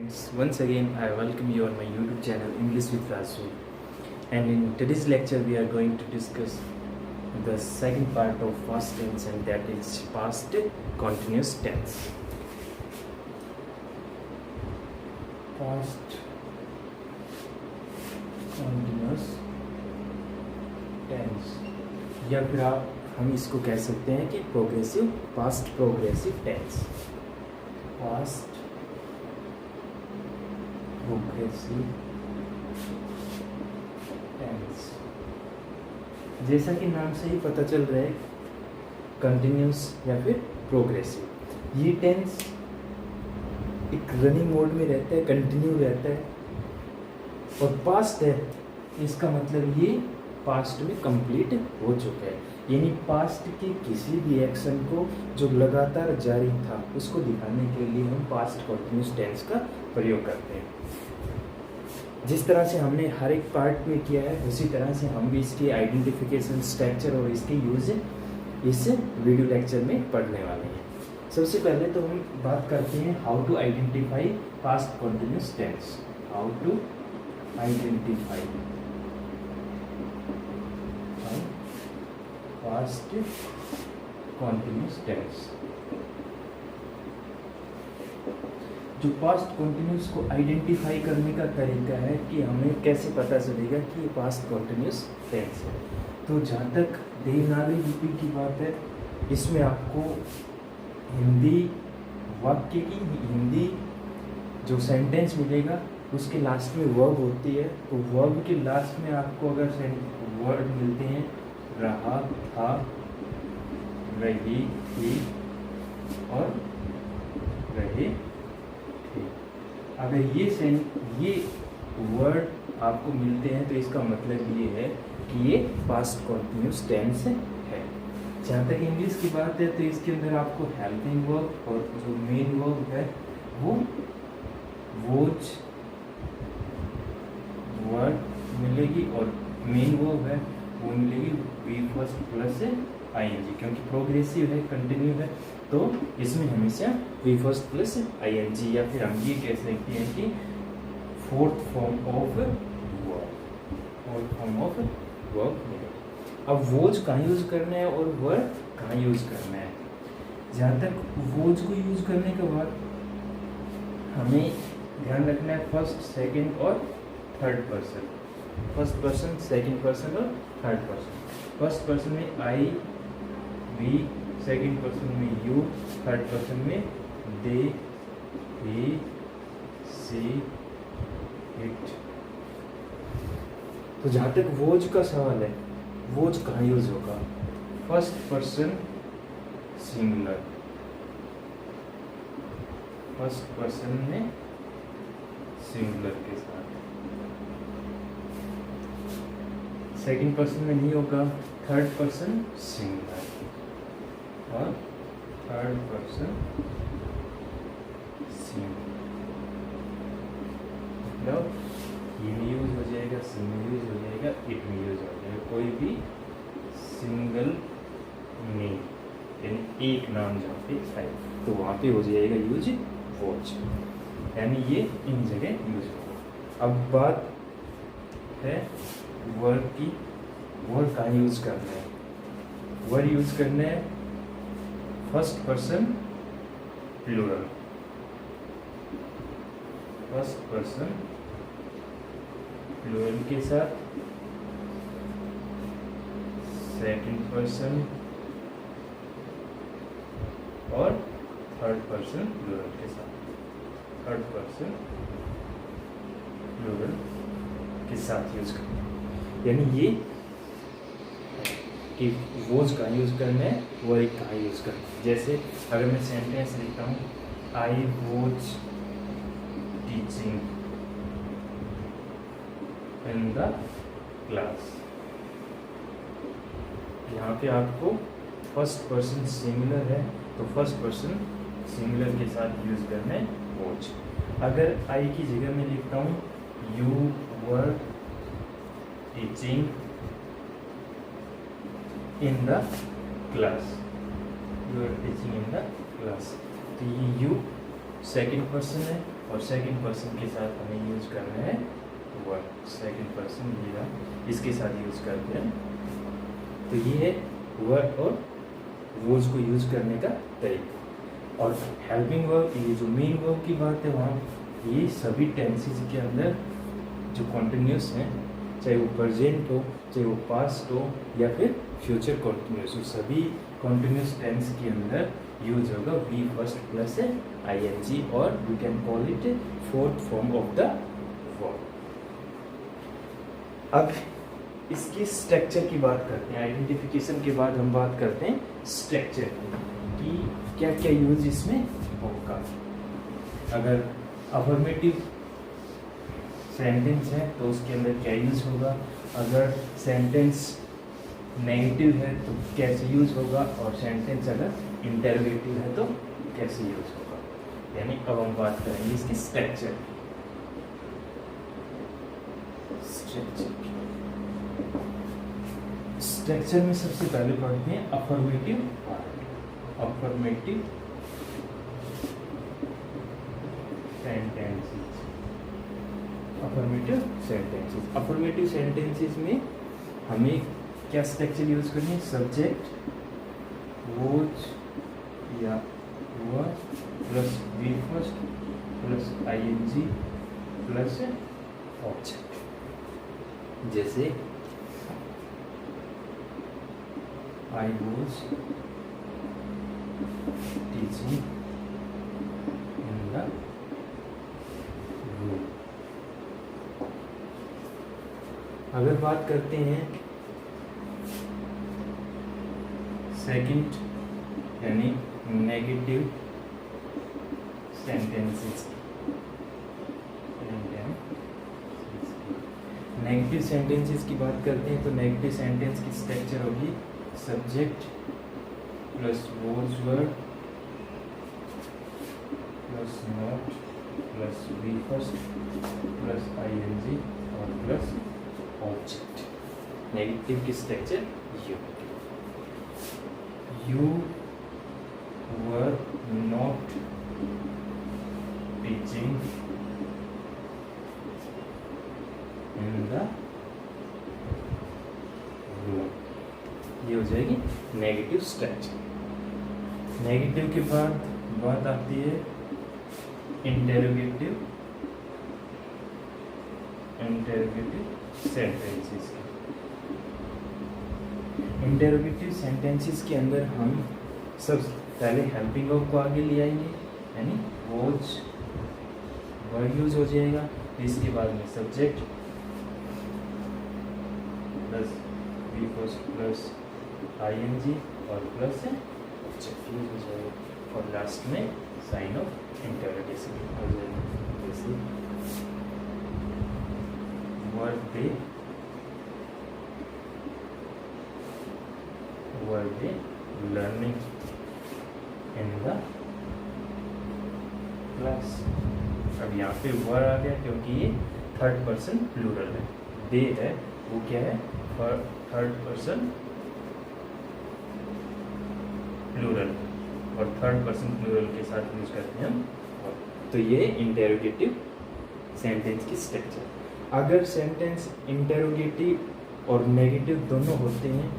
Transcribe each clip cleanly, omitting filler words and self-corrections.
Once again, I welcome you on my YouTube channel English with Rasu. And in today's lecture, we are going to discuss the second part of past tense, and that is past continuous tense. Past continuous tense, या फिर हम इसको कह सकते हैं कि progressive past progressive tense. Past progressive tense, जैसा कि नाम से ही पता चल रहा है, कंटिन्यूस या फिर प्रोग्रेसिव. ये टेंस एक रनिंग मोड में रहता है, कंटिन्यू रहता है, और पास्ट है, इसका मतलब ये पास्ट में कंप्लीट हो चुका है. यानी पास्ट के किसी भी एक्शन को जो लगातार जारी था उसको दिखाने के लिए हम पास्ट कंटिन्यूस टेंस का प्रयोग करते हैं. जिस तरह से हमने हर एक पार्ट में किया है, उसी तरह से हम भी इसकी आइडेंटिफिकेशन, स्ट्रक्चर और इसके यूज इस वीडियो लेक्चर में पढ़ने वाले हैं. सबसे पहले तो हम बात करते हैं how to identify past continuous tense. How to identify past continuous tense. जो पास्ट कंटिन्यूस को आइडेंटिफाई करने का तरीका है कि हमें कैसे पता चलेगा कि ये पास्ट कंटिन्यूस टेंस है. तो जहाँ तक देवनागरी लिपि की बात है, इसमें आपको हिंदी वाक्य की हिंदी जो सेंटेंस मिलेगा उसके लास्ट में वर्ब होती है. तो वर्ब के लास्ट में आपको अगर वर्ड मिलते हैं रहा, था, रही, थी और रहे थे, अगर ये वर्ड आपको मिलते हैं तो इसका मतलब ये है कि ये पास्ट कंटिन्यूस टेंस है. जहाँ तक इंग्लिश की बात है तो इसके अंदर आपको हेल्पिंग वर्ब और जो मेन वर्ब है वो वोज वर्ड मिलेगी, और मेन वर्ब है वो मिलेगी बी फर्स्ट प्लस आईएनजी. क्योंकि प्रोग्रेसिव है, कंटिन्यू है, तो इसमें हमेशा बी फर्स्ट प्लस आईएनजी, या फिर हम ये कह सकते हैं कि फोर्थ फॉर्म ऑफ वर्ब मिलेगा. अब वोज कहाँ यूज करना है और वर्ब कहाँ यूज करना है. जहाँ तक वोज को यूज करने के बाद हमें ध्यान रखना है फर्स्ट, सेकंड और third person. First person, second person और थर्ड पर्सन. फर्स्ट पर्सन में आई, वी, सेकंड पर्सन में यू, थर्ड पर्सन में दे, ही, सी, इट. तो जहाँ तक वोज का सवाल है, वोज कहाँ यूज होगा? First person singular. First person में सिंगुलर के साथ. सेकंड पर्सन में नहीं होगा, थर्ड पर्सन सिंगुलर और थर्ड पर्सन सिंगुलर. मतलब ये में यूज हो जाएगा, सी में यूज हो जाएगा, इट में यूज हो जाएगा. कोई भी सिंगल नेम यानी एक नाम जहाँ पे है तो वहाँ पे हो जाएगा यूज वॉच, यानी ये इन जगह यूज होगा. अब बात है वर्ब की. वर्ब कहाँ यूज करना है? वर्ब यूज करना है first person plural. First person plural के साथ, सेकंड पर्सन और थर्ड पर्सन प्लूरल के साथ. थर्ड पर्सन प्लूरल के साथ यूज करना है. यानी ये कि वोज कहाँ यूज करना है, वर्ब कहाँ यूज करना है. जैसे अगर मैं सेंटेंस लिखता हूँ, I was teaching in the class. यहाँ पे आपको फर्स्ट पर्सन सिंगुलर है तो फर्स्ट पर्सन सिंगुलर के साथ यूज करना है वॉच. अगर आई की जगह में लिखता हूँ you were teaching in the class, you are teaching in the class, तो ये यू सेकंड पर्सन है और सेकंड पर्सन के साथ हमें यूज करना है वर। सेकंड पर्सन ये रहा, इसके साथ यूज करते हैं। तो ये है वर और वोज को यूज करने का तरीका। और हेल्पिंग वर्ब, ये जो मेन वर्ब की बात है वहाँ, ये सभी टेंसेस के अंदर जो कॉन्टिन्यूस हैं, चाहे वो प्रेजेंट हो, चाहे वो पास्ट हो या फिर फ्यूचर कॉन्टिन्यूस हो, सभी कॉन्टिन्यूस टेंस के अंदर यूज होगा वी फर्स्ट प्लस आईएनजी, और we can call it fourth form of the verb. अब इसकी स्ट्रक्चर की बात करते हैं। आइडेंटिफिकेशन के बाद हम बात करते हैं स्ट्रक्चर की, क्या क्या यूज इसमें होगा। अगर अफर्मेटिव सेंटेंस है तो उसके अंदर क्या यूज होगा, अगर सेंटेंस नेगेटिव है तो कैसे यूज होगा, और सेंटेंस अगर इंटरोगेटिव है तो कैसे यूज होगा। यानी अब हम बात करेंगे इसकी स्ट्रक्चर स्ट्रक्चर में सबसे पहले पढ़ते हैं affirmative part. Affirmative sentences, affirmative sentences. Affirmative sentences में हमें क्या स्ट्रक्चर यूज करनी है, सब्जेक्ट वॉज या were plus V first plus ING plus object. जैसे I was teaching in the room। अगर बात करते हैं सेकंड यानी नेगेटिव सेंटेंसेस, नेगेटिव सेंटेंसेस की बात करते हैं तो नेगेटिव सेंटेंस की स्ट्रक्चर होगी subject plus was were plus not plus V first plus ING और प्लस ऑब्जेक्ट। नेगेटिव की structure you were not teaching in the room, ये हो जाएगी नेगेटिव स्ट्रक्चर। नेगेटिव के बाद बात आती है इंटरोगेटिव सेंटेंसेस की। इंटरोगेटिव सेंटेंसेस के अंदर हम सब पहले हेल्पिंग वर्ब को आगे ले आएंगे, यानी वॉज वर्ड यूज हो जाएगा। इसके बाद में subject plus V first plus ING और प्लस ऑब्जेक्ट यूज हो जाएगा, और लास्ट में साइन ऑफ इंटरोगेशन हो जाएगा। जैसे वर दे लर्निंग इन द क्लास। अब यहाँ पे वर आ गया क्योंकि ये थर्ड पर्सन प्लूरल है, दे है वो क्या है थर्ड पर्सन प्लूरल, और थर्ड पर्सन प्लूरल के साथ यूज करते हैं हम। तो ये इंटेरोगेटिव सेंटेंस की स्ट्रक्चर। अगर सेंटेंस इंटेरोगेटिव और नेगेटिव दोनों होते हैं,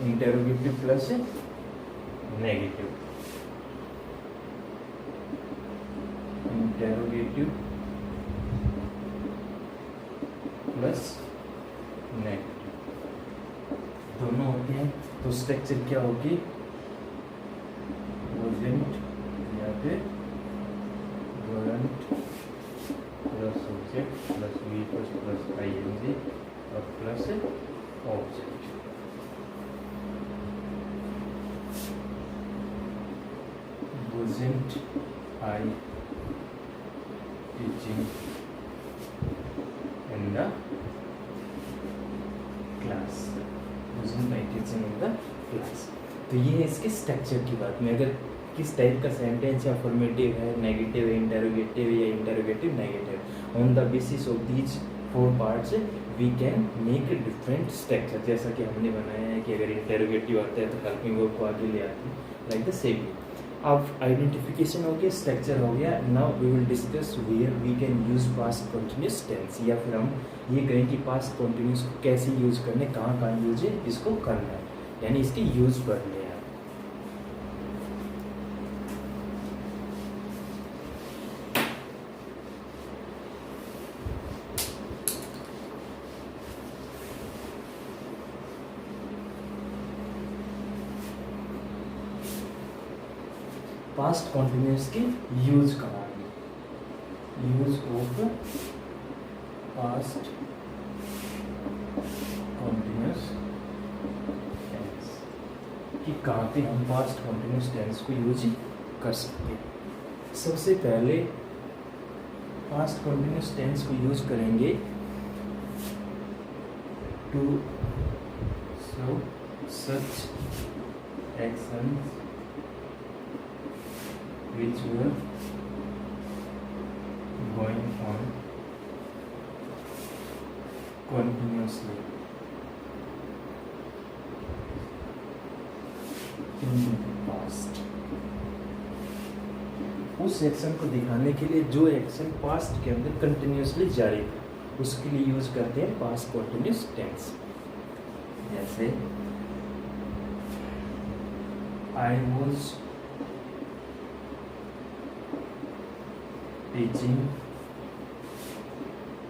interrogative plus negative, interrogative plus negative दोनों होते हैं, तो स्ट्रक्चर क्या होगी, वोजेंट या फिर वरंट plus subject plus V plus ING और plus object. Wasn't I teaching in the class? Wasn't I teaching in the class? तो ये है इसके स्ट्रक्चर की बात में। अगर किस टाइप का सेंटेंस है, अफर्मेटिव है, नेगेटिव है, इंटरोगेटिव या interrogative negative, on the basis of these 4 parts we can make a different structure. जैसा कि हमने बनाया है कि अगर इंटरोगेटिव आता है तो हेल्पिंग वर्ब को आगे ले आते हैं, लाइक द सेम। अब आइडेंटिफिकेशन हो गया, स्ट्रक्चर हो गया। Now we will discuss where we can use past continuous tense, या फिर हम ये कहें कि पास्ट कंटिन्यूस को कैसे यूज करने, कहाँ कहाँ यूज है, इसको करना है, यानी इसके यूज पढ़ने हैं। पास्ट कॉन्टिन्यूस के यूज कराएंगे, use of past continuous tense, कि कहाँ पे हम पास्ट कॉन्टिन्यूस टेंस को यूज कर सकते हैं। सबसे पहले पास्ट कॉन्टिन्यूस टेंस को यूज करेंगे to show such actions which were going on continuously in the past। उस एक्शन को दिखाने के लिए जो एक्शन पास्ट के अंदर कंटिन्यूसली जारी था, उसके लिए यूज करते हैं पास्ट कंटिन्यूस टेंस। जैसे I was teaching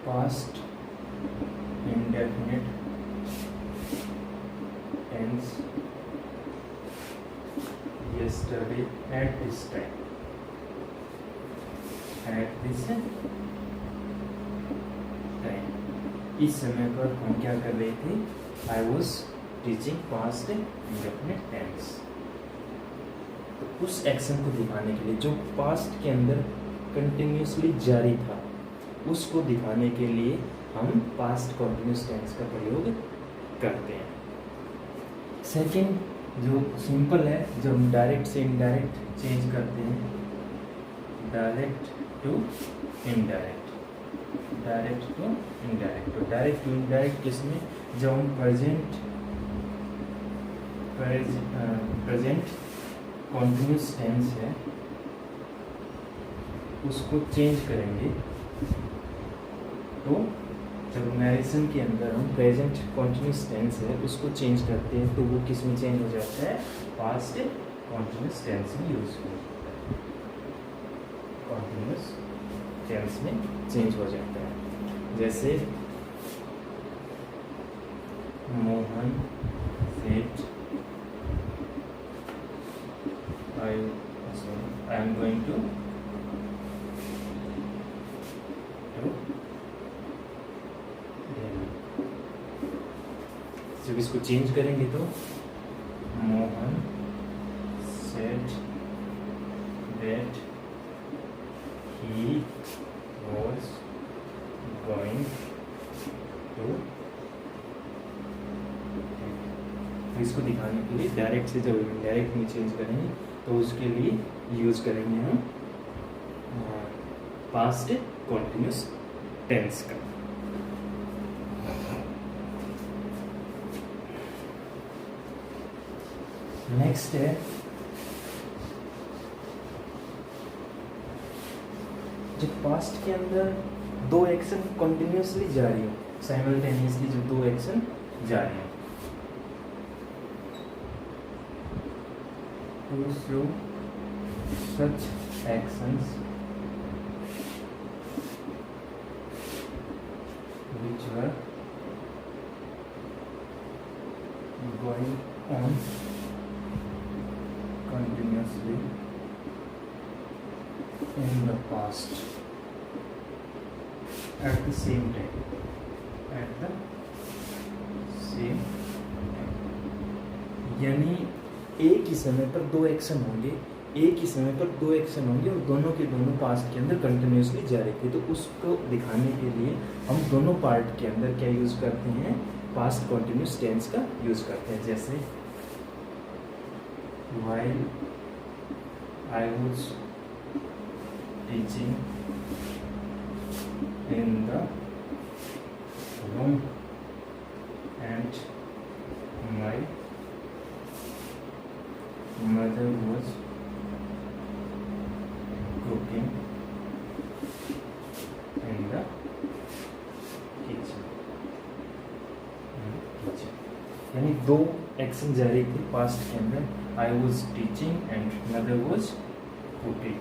past indefinite tense yesterday at this time, at this time। इस समय पर हम क्या कर रहे थे? I was teaching past indefinite tense। तो उस एक्शन को दिखाने के लिए जो पास्ट के अंदर कंटिन्यूसली जारी था, उसको दिखाने के लिए हम पास्ट कंटिन्यूस टेंस का प्रयोग करते हैं। सेकंड जो सिंपल है, जो हम डायरेक्ट से इनडायरेक्ट चेंज करते हैं, direct to indirect, direct to indirect. तो डायरेक्ट टू इनडायरेक्ट किसमें? जब हम प्रेजेंट कंटिन्यूस टेंस है उसको चेंज करेंगे, तो जब नरेशन के अंदर हम प्रेजेंट कंटिन्यूस टेंस है उसको चेंज करते हैं, तो वो किस में चेंज हो जाता है? पास्ट कंटिन्यूस टेंस में यूज हो जाता है, कंटिन्यूस टेंस में चेंज हो जाता है। जैसे मोहन सेठ आई एम गोइंग टू जब इसको चेंज करेंगे तो Mohan said that he was going to. इसको दिखाने के लिए डायरेक्ट से जब इनडायरेक्ट में चेंज करेंगे तो उसके लिए यूज करेंगे हम पास्ट कंटिन्यूस टेंस का। नेक्स्ट है जब पास्ट के अंदर दो एक्शन कंटिन्यूसली जारी हो, साइमल्टेनियसली जो दो एक्शन जारी हो, to show such actions which were going on continuously in the past at the same time, at the same time। यानी एक ही समय पर दो एक्शन होंगे, एक ही समय पर दो एक्शन होंगे और दोनों के दोनों पास्ट के अंदर कंटिन्यूसली जारी थे, तो उसको दिखाने के लिए हम दोनों पार्ट के अंदर क्या यूज करते हैं? पास्ट कंटिन्यूस टेंस का यूज करते हैं। जैसे while I was teaching in the room and my mother was दो एक्शन जारी थे पास्ट के अंदर, I was teaching and another was cooking,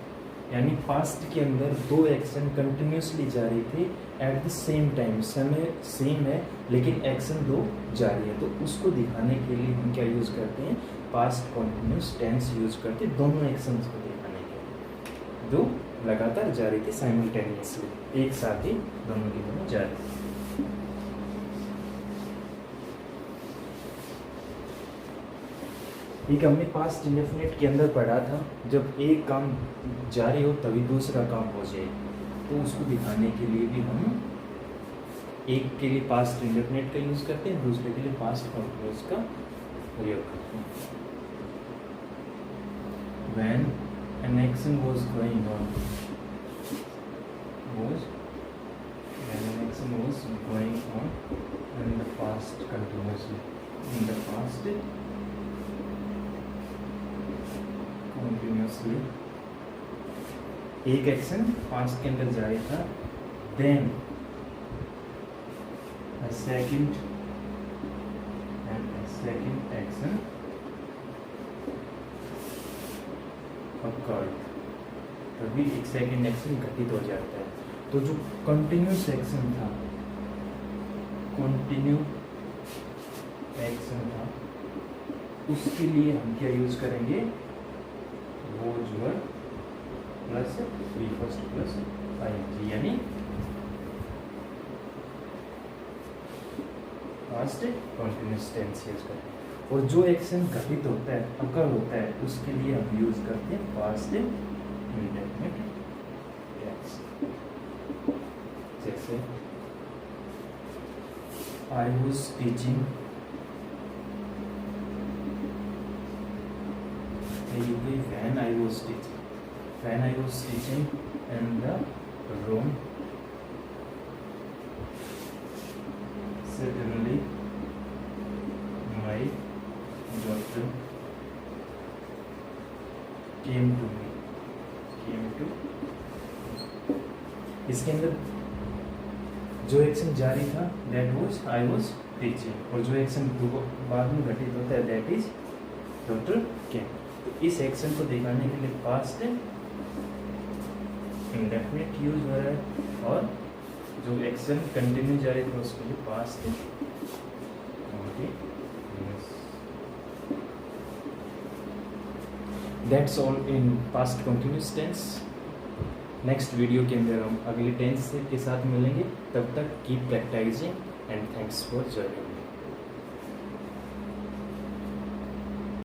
यानी पास्ट के अंदर दो एक्शन कंटिन्यूसली जारी थे एट द सेम टाइम, समय सेम है लेकिन एक्शन दो जारी है, तो उसको दिखाने के लिए हम क्या यूज़ करते हैं, पास्ट कॉन्टिन्यूस टेंस यूज करते हैं दोनों एक्शंस को दिखाने के लिए, दो लगातार जारी थे साइमल्टेनियसली, एक साथ ही दोनों के दोनों जारी थे। एक हमने पास्ट इंडेफिनिट के अंदर पढ़ा था, जब एक काम जारी हो तभी दूसरा काम हो जाए, तो उसको दिखाने के लिए भी हम एक के लिए पास्ट इंडेफिनिट का यूज़ करते हैं, दूसरे के लिए पास्ट कंटिन्यूस का प्रयोग करते हैं। When an action was going on, when an action was going on in the past continuously, in the past continuously, एक एक्शन पास्ट के अंदर जारी था, then a second action occurred, तभी एक सेकेंड एक्शन घटित हो जाता है। तो जो कंटिन्यूस एक्शन था, कंटिन्यू एक्शन था, उसके लिए हम क्या यूज करेंगे, was were plus V first plus ING, यानी पास्ट कंटिन्यूस टेंस यूज करेंगे। और जो एक्शन घटित होता है, अकर होता है, उसके लिए हम यूज करते हैं पास्ट इंडेफिनिट टेंस। जैसे I was teaching, when I was teaching in the room, suddenly my daughter came to me, इसके अंदर जो एक्शन जारी था that was I was teaching, और जो एक्शन बाद में घटित होता है that is daughter came। तो इस एक्शन को दिखाने के लिए पास्ट इंडेफिनिट यूज हो रहा है, और जो एक्शन कंटिन्यू जारी था उसके लिए past continuous. That's all in past continuous tense. Next video के अंदर हम अगले टेंस के साथ मिलेंगे, तब तक keep practising and thanks for joining.